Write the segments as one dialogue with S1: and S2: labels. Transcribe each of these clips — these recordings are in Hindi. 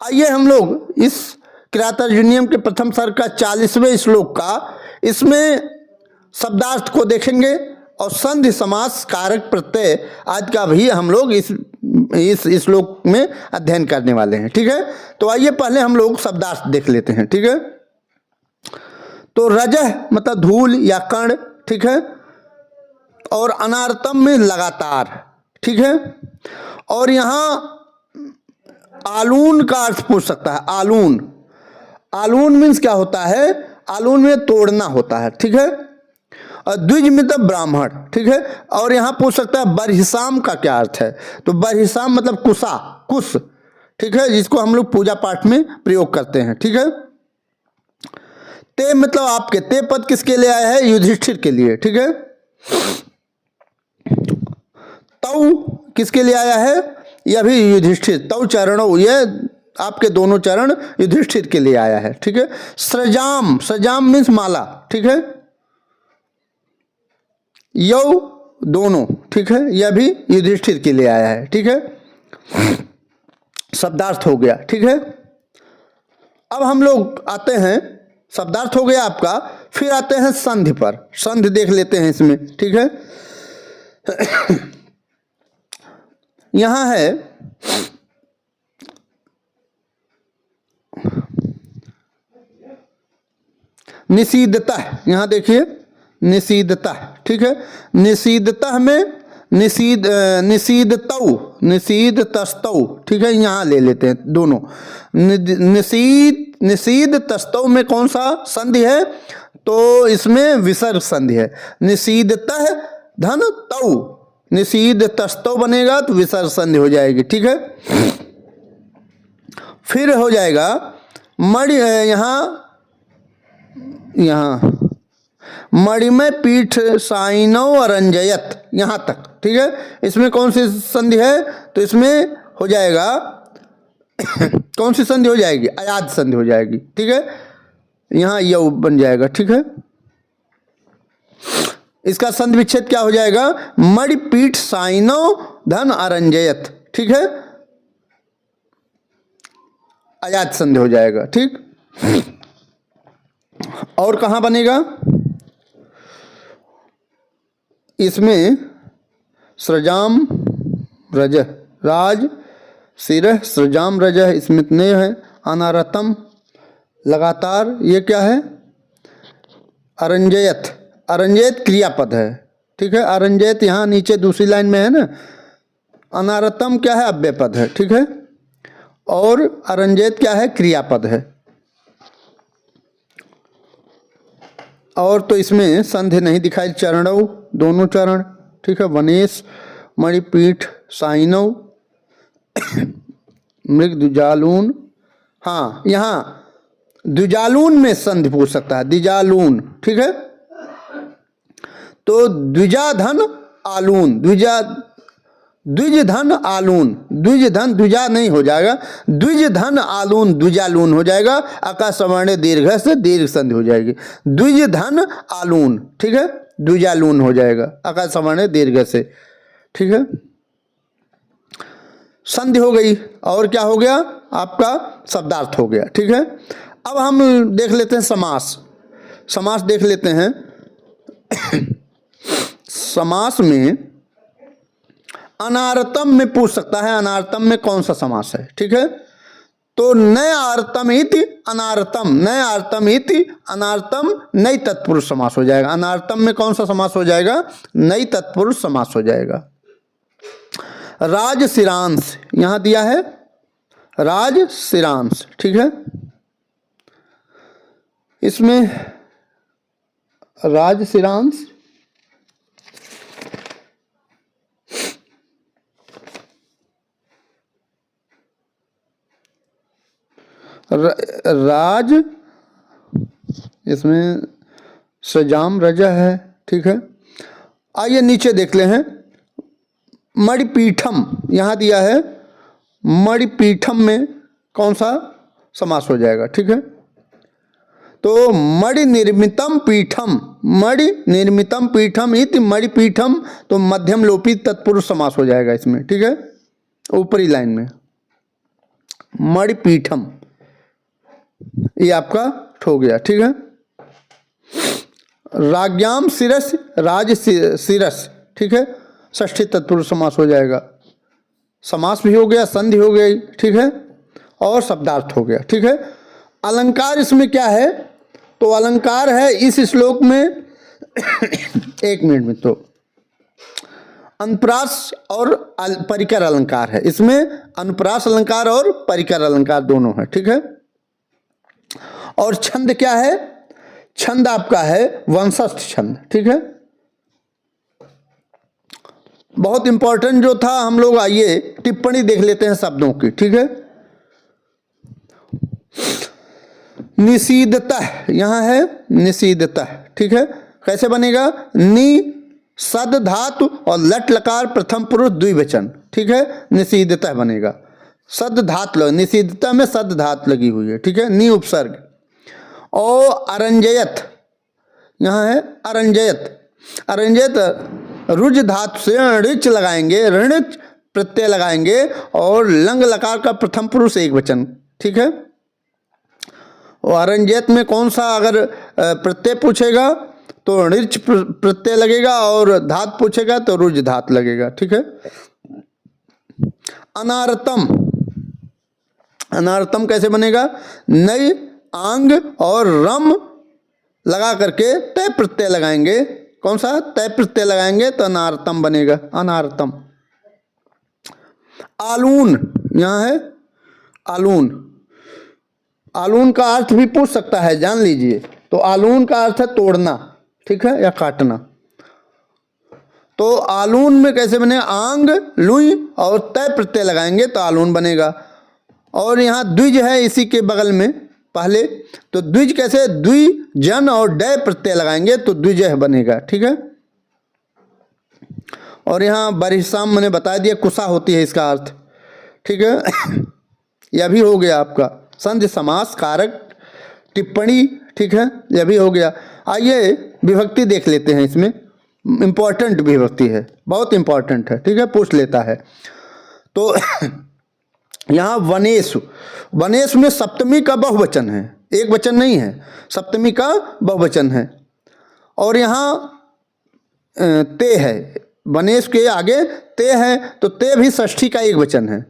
S1: आइए हम लोग इस किरातार्जुनीयम के प्रथम सर्ग का 40वें श्लोक का इसमें शब्दार्थ को देखेंगे और संधि समास कारक प्रत्यय आज का भी हम लोग इस श्लोक में अध्ययन करने वाले हैं। ठीक है, तो आइए पहले हम लोग शब्दार्थ देख लेते हैं। ठीक है, तो रजह मतलब धूल या कण, ठीक है, और अनारतम में लगातार, ठीक है, और यहाँ आलून का अर्थ पूछ सकता है। आलून, आलून मीन्स क्या होता है? आलून में तोड़ना होता है। ठीक है, और द्विज मतलब ब्राह्मण, ठीक है, और यहाँ पूछ सकता है बरहिसाम का क्या अर्थ है? तो बरहिसाम मतलब कुशा, कुश, ठीक है, जिसको हम लोग पूजा पाठ में प्रयोग करते हैं। ठीक है, ते मतलब आपके, ते पद किसके लिए आया है? युधिष्ठिर के लिए। ठीक है, तौ किसके लिए आया है? यह भी युधिष्ठिर, तौ चरणों, ये आपके दोनों चरण युधिष्ठिर के लिए आया है। ठीक है, सृजाम, सृजाम मीन्स माला, ठीक है, यौ दोनों, ठीक है, यह भी युधिष्ठिर के लिए आया है। ठीक है, शब्दार्थ हो गया। ठीक है, अब हम लोग आते हैं, शब्दार्थ हो गया आपका, फिर आते हैं संधि पर। संधि देख लेते हैं इसमें। ठीक है, यहां है निषीदतः, यहां देखिए निषीदतः, ठीक है, निषीदतः में निषीदतौ, निषीदतस्तौ, ठीक है, यहाँ ले लेते हैं दोनों। निषीदतस्तौ में कौन सा संधि है? तो इसमें विसर्ग संधि है। निषीदतः धन तौ, निषीदतस्तौ बनेगा तो विसर्ग संधि हो जाएगी। ठीक है, फिर हो जाएगा मणि, यहाँ मणिमय पीठ साइनौ अरंजयत, यहाँ तक। ठीक है, इसमें कौन सी संधि है? तो इसमें हो जाएगा कौन सी संधि हो जाएगी? अयाद संधि हो जाएगी। ठीक है, यहाँ यौ बन जाएगा। ठीक है, इसका संधि विच्छेद क्या हो जाएगा? मणिपीठ साइनौ धन अरंजयत, ठीक है, अयाद संधि हो जाएगा। ठीक, और कहाँ बनेगा? इसमें सृजाम रजह, राज सिरह सृजाम रजह, इसमें इतने हैं। अनारतम लगातार, ये क्या है? अरंजयत, अरंजयत क्रियापद है। ठीक है, अरंजयत यहाँ नीचे दूसरी लाइन में है ना। अनारतम क्या है? अव्ययपद है। ठीक है, और अरंजयत क्या है? क्रियापद है। और तो इसमें संधि नहीं दिखाई। चरणों, दोनों चरण, ठीक है, वनेश मणिपीठ साइनौ मृग द्विजालून, हाँ, यहाँ द्विजालून में संधि पूछ सकता है, द्विजालून। ठीक है, तो द्विजाधन आलून, द्विज धन आलून, द्विज धन, द्विजा नहीं हो जाएगा, द्विज धन आलून, द्विजालून हो जाएगा। आकाशवर्ण दीर्घ से दीर्घ संधि हो जाएगी, द्विज धन आलून, ठीक है, द्विजालून हो जाएगा आकाशवर्ण दीर्घ से। ठीक है, संधि हो गई, और क्या हो गया? आपका शब्दार्थ हो गया। ठीक है, अब हम देख लेते हैं समास। समास देख लेते हैं। समास में अनारतम में पूछ सकता है, अनारतम में कौन सा समास है? ठीक है, तो नय आर्तम इति अनारतम, नय आर्तम इति अनारतम नई तत्पुरुष समास हो जाएगा। अनारतम में कौन सा समास हो जाएगा? नई तत्पुरुष समास हो जाएगा। राज सिरांश यहां दिया है, राज सिरांश, ठीक है, इसमें राज सिरांश राज, इसमें सजाम रजा है। ठीक है, आइए नीचे देख ले हैं। मणिपीठम यहाँ दिया है, मणिपीठम में कौन सा समास हो जाएगा? ठीक है, तो मणि निर्मितम पीठम, मणि निर्मितम पीठम इति मणिपीठम, तो मध्यम लोपी तत्पुरुष समास हो जाएगा इसमें। ठीक है, ऊपरी लाइन में। मणिपीठम, ये आपका हो गया। ठीक है। राज्ञाम शिरस, राज शिरस। ठीक है, षष्ठी तत्पुरुष समास हो जाएगा। समास भी हो गया, संधि हो गई। ठीक है, और शब्दार्थ हो गया। ठीक है। अलंकार इसमें क्या है, तो अलंकार है इस श्लोक में एक मिनट में, तो अनुप्रास और परिकर अलंकार है इसमें। अनुप्रास अलंकार और परिकर अलंकार दोनों है। ठीक है। और छंद क्या है, छंद आपका है वंशस्थ छंद। ठीक है, बहुत इंपॉर्टेंट जो था। हम लोग आइए टिप्पणी देख लेते हैं शब्दों की। ठीक है। निषीदतः, यहां है निषीदतः। ठीक है, कैसे बनेगा, नि सद धातु और लट लकार प्रथम पुरुष द्विवचन। ठीक है, निषीदतः बनेगा। सद धातु, निषीदतः में सद धातु लगी हुई है। ठीक है, नि उपसर्ग। और अरंजयत, यहाँ है अरंजयत। अरंजयत रुज धातु से ऋच लगाएंगे, ऋणच प्रत्यय लगाएंगे और लंग लकार का प्रथम पुरुष एक वचन। ठीक है। और अरंजयत में कौन सा अगर प्रत्यय पूछेगा तो ऋच प्रत्यय लगेगा और धात पूछेगा तो रुज धात लगेगा। ठीक है। अनारतम, अनारतम कैसे बनेगा, नई आंग और रम लगा करके तय प्रत्यय लगाएंगे। कौन सा तय प्रत्यय लगाएंगे तो अनारतम बनेगा, अनारतम। आलून, यहाँ है आलून। आलून का अर्थ भी पूछ सकता है, जान लीजिए। तो आलून का अर्थ है तोड़ना। ठीक है, या काटना। तो आलून में कैसे बनेगा, आंग लुई और तय प्रत्यय लगाएंगे तो आलून बनेगा। और यहाँ द्विज है इसी के बगल में पहले, तो द्विज कैसे, द्विजन और डय प्रत्यय लगाएंगे तो द्विजय बनेगा। ठीक है। और यहाँ बरिशाम मैंने बता दिया, कुशा होती है इसका अर्थ। ठीक है। यह भी हो गया आपका संधि समास कारक टिप्पणी। ठीक है, यह भी हो गया। आइए विभक्ति देख लेते हैं। इसमें इंपॉर्टेंट विभक्ति है, बहुत इंपॉर्टेंट है। ठीक है, पूछ लेता है। तो यहाँ वनेषु, वनेष में सप्तमी का बहुवचन है, एक वचन नहीं है, सप्तमी का बहुवचन है। और यहाँ ते है, वनेष के आगे ते है तो ते भी षष्ठी का एक वचन है।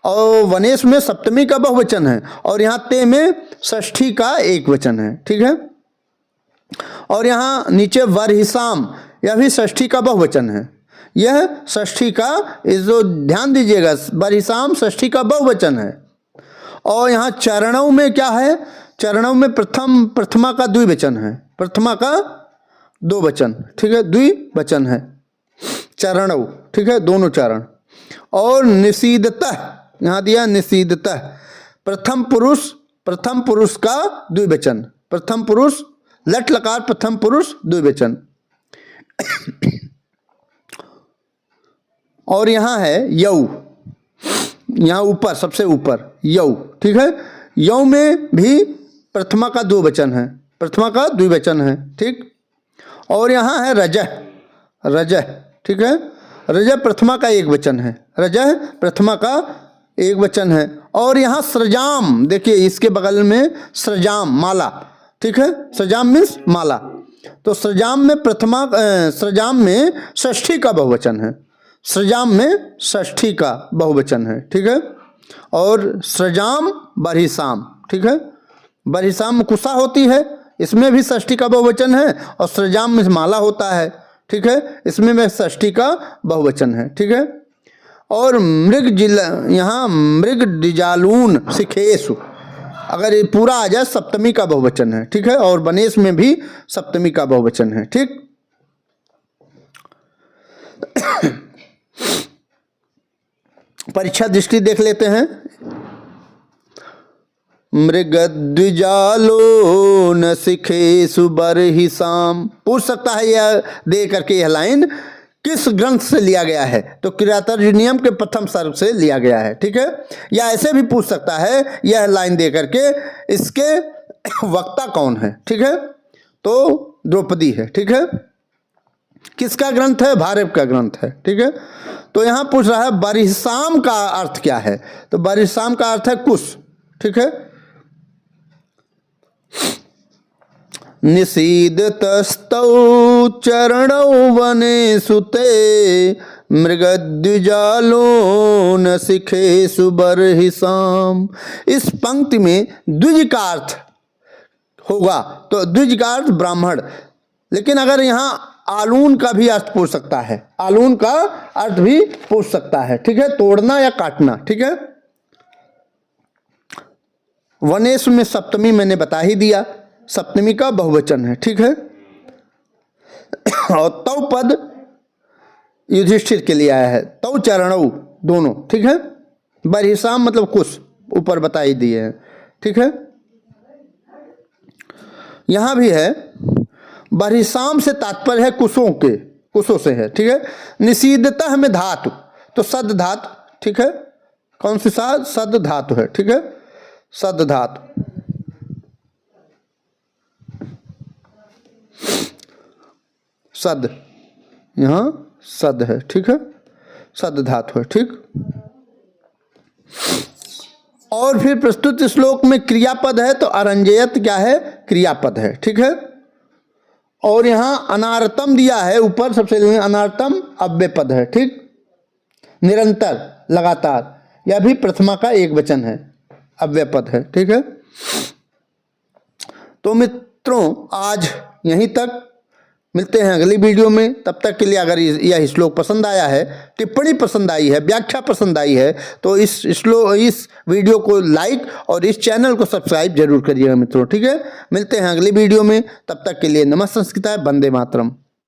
S1: और वनेष में सप्तमी का बहुवचन है और यहाँ ते में षष्ठी का एक वचन है। ठीक है। और यहाँ नीचे वरहिसाम, यह भी षष्ठी का बहुवचन है। यह षष्ठी का, इस जो ध्यान दीजिएगा, वरहिसाम षष्ठी का बहुवचन है। और यहाँ चरणों में क्या है, चरणों में प्रथमा का द्विवचन है, प्रथमा का दो वचन। ठीक है, द्विवचन है चरणों। ठीक है, दोनों चरण। और निषीदतः, यहाँ दिया निषीदतः, प्रथम पुरुष का द्विवचन, प्रथम पुरुष लट लकार प्रथम पुरुष द्विवचन। और यहाँ है यौ, यहाँ ऊपर सबसे ऊपर यौ। ठीक है, यौ में भी प्रथमा का दो वचन है, प्रथमा का द्विवचन है। ठीक। और यहाँ है रजह, रजह। ठीक है, रजह प्रथमा का एक वचन है, रजह प्रथमा का एक वचन है। और यहाँ सृजाम, देखिए इसके बगल में सृजाम, माला। ठीक है, सृजाम मीन्स माला। तो सृजाम में सृजाम में षष्ठी का बहुवचन है, सृजाम में षष्ठी का बहुवचन है। ठीक है। और सृजाम बरहिसाम। ठीक है, बरहिसाम में कुशा होती है, इसमें भी षष्ठी का बहुवचन है। और सृजाम में माला होता है। ठीक है, इसमें में षष्ठी का बहुवचन है। ठीक है। और यहाँ मृग डिजालून शिखेसु, अगर ये पूरा आ जाए सप्तमी का बहुवचन है। ठीक है, और वनेष में भी सप्तमी का बहुवचन है। ठीक। परीक्षा दृष्टि देख लेते हैं। मृग द्विजालो न शिखेसु बरहिसाम, पूछ सकता है यह दे करके यह लाइन किस ग्रंथ से लिया गया है, तो किरातार्जुनीयम के प्रथम सर्ग से लिया गया है। ठीक है, या ऐसे भी पूछ सकता है यह लाइन दे करके इसके वक्ता कौन है। ठीक है, तो द्रौपदी है। ठीक है। किसका ग्रंथ है? भारव का ग्रंथ है। ठीक है, तो यहाँ पूछ रहा है बरिसाम का अर्थ क्या है? तो बरिसाम का अर्थ है कुश। ठीक है, निषीदतस्तौ चरणौ वने सुते मृगद्विजालो न शिखेषु बर्हिसाम। इस पंक्ति में द्विज का अर्थ होगा, तो द्विज का अर्थ ब्राह्मण, लेकिन अगर यहाँ आलून का भी अर्थ पूछ सकता है, आलून का अर्थ भी पूछ सकता है। ठीक है, तोड़ना या काटना। ठीक है, वनेश में सप्तमी मैंने बता ही दिया, सप्तमी का बहुवचन है। ठीक है, और तौ पद युधिष्ठिर के लिए आया है, तौ चरणौ दोनों। ठीक है, बरहिसाम मतलब कुश, ऊपर बता ही दिए हैं। ठीक है, यहां भी है बरहिसाम से तात्पर्य है कुशों के, कुशों से है। ठीक है, निषीदतः में धातु, तो सद धातु। ठीक है, कौन सी सा? सद धातु है। ठीक है, सद धातु, सद, यहां सद है। ठीक है, सद धातु है। ठीक, और फिर प्रस्तुत श्लोक में क्रियापद है, तो अरंजयत क्या है? क्रियापद है। ठीक है, और यहां अनारतम दिया है ऊपर, सबसे अनारतम अव्यय पद है। ठीक, निरंतर, लगातार, यह भी प्रथमा का एक वचन है, अव्यय पद है। ठीक है, तो मित्रों आज यहीं तक, मिलते हैं अगली वीडियो में। तब तक के लिए अगर यह श्लोक पसंद आया है, टिप्पणी पसंद आई है, व्याख्या पसंद आई है, तो इस वीडियो को लाइक और इस चैनल को सब्सक्राइब जरूर करिएगा मित्रों। ठीक है, मिलते हैं अगली वीडियो में, तब तक के लिए नमः संस्कृताय, वंदे मातरम।